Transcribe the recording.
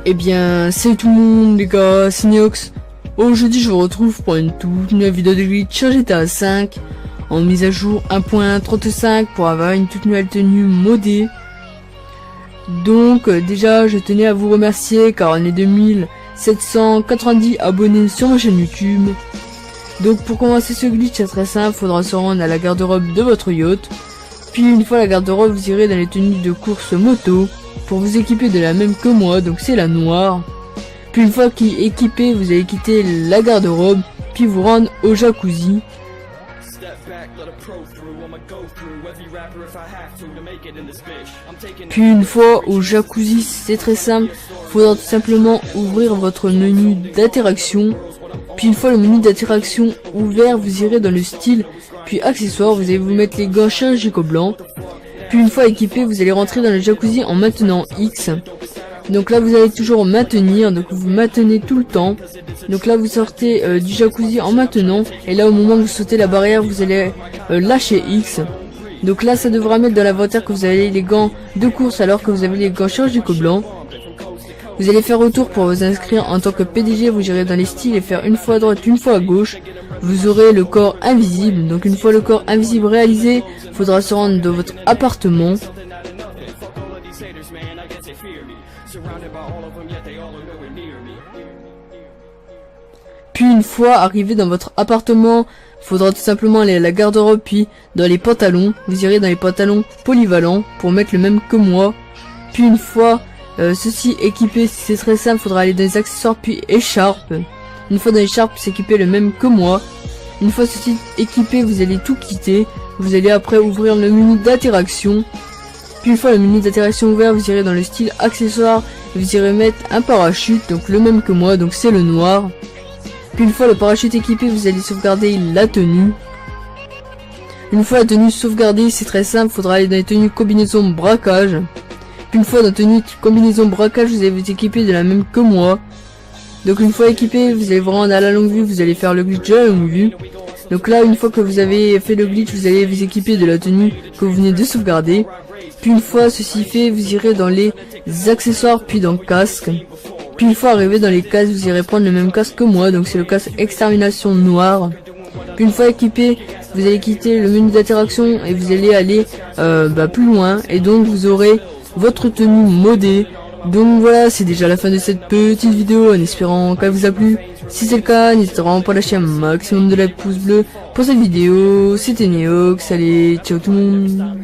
Eh bien, salut tout le monde les gars, c'est Neox. Aujourd'hui je vous retrouve pour une toute nouvelle vidéo de glitch sur GTA 5 en mise à jour 1.35 pour avoir une toute nouvelle tenue modée. Donc déjà je tenais à vous remercier car on est 2790 abonnés sur ma chaîne YouTube. Donc pour commencer ce glitch c'est très simple, faudra se rendre à la garde-robe de votre yacht. Puis une fois la garde-robe vous irez dans les tenues de course moto pour vous équiper de la même que moi, donc c'est la noire. Puis une fois qu'il est équipé, vous allez quitter la garde-robe, puis vous rendre au jacuzzi. Puis une fois au jacuzzi, c'est très simple, faudra tout simplement ouvrir votre menu d'interaction. Puis une fois le menu d'interaction ouvert, vous irez dans le style, puis accessoires, vous allez vous mettre les gants chirurgicaux blancs. Puis une fois équipé, vous allez rentrer dans le jacuzzi en maintenant X. Donc là vous allez toujours maintenir, donc vous maintenez tout le temps. Donc là vous sortez du jacuzzi en maintenant, et là au moment où vous sautez la barrière, vous allez lâcher X. Donc là ça devra mettre dans l'inventaire que vous avez les gants de course alors que vous avez les gants chirurgicaux blancs. Vous allez faire retour pour vous inscrire en tant que PDG, vous irez dans les styles et faire une fois à droite, une fois à gauche. Vous aurez le corps invisible, donc une fois le corps invisible réalisé, faudra se rendre dans votre appartement. Puis une fois arrivé dans votre appartement, faudra tout simplement aller à la garde-robe, puis dans les pantalons, vous irez dans les pantalons polyvalents pour mettre le même que moi. Puis une fois ceci équipé, c'est très simple, faudra aller dans les accessoires puis écharpe. Une fois dans l'écharpe, s'équiper le même que moi. Une fois ceci équipé, vous allez tout quitter. Vous allez après ouvrir le menu d'interaction. Puis une fois le menu d'interaction ouvert, vous irez dans le style accessoire. Vous irez mettre un parachute, donc le même que moi, donc c'est le noir. Puis une fois le parachute équipé, vous allez sauvegarder la tenue. Une fois la tenue sauvegardée, c'est très simple, faudra aller dans les tenues combinaison braquage. Puis une fois dans la tenue combinaison braquage, vous allez vous équiper de la même que moi. Donc une fois équipé, vous allez vous rendre à la longue vue, vous allez faire le glitch de la longue vue. Donc là, une fois que vous avez fait le glitch, vous allez vous équiper de la tenue que vous venez de sauvegarder. Puis une fois ceci fait, vous irez dans les accessoires, puis dans le casque. Puis une fois arrivé dans les casques, vous irez prendre le même casque que moi, donc c'est le casque extermination noir. Puis une fois équipé, vous allez quitter le menu d'interaction et vous allez aller plus loin. Et donc vous aurez votre tenue modée. Donc voilà, c'est déjà la fin de cette petite vidéo en espérant qu'elle vous a plu. Si c'est le cas, n'hésitez vraiment pas à lâcher un maximum de likes, pouces bleus pour cette vidéo. C'était Neox, allez, ciao tout le monde.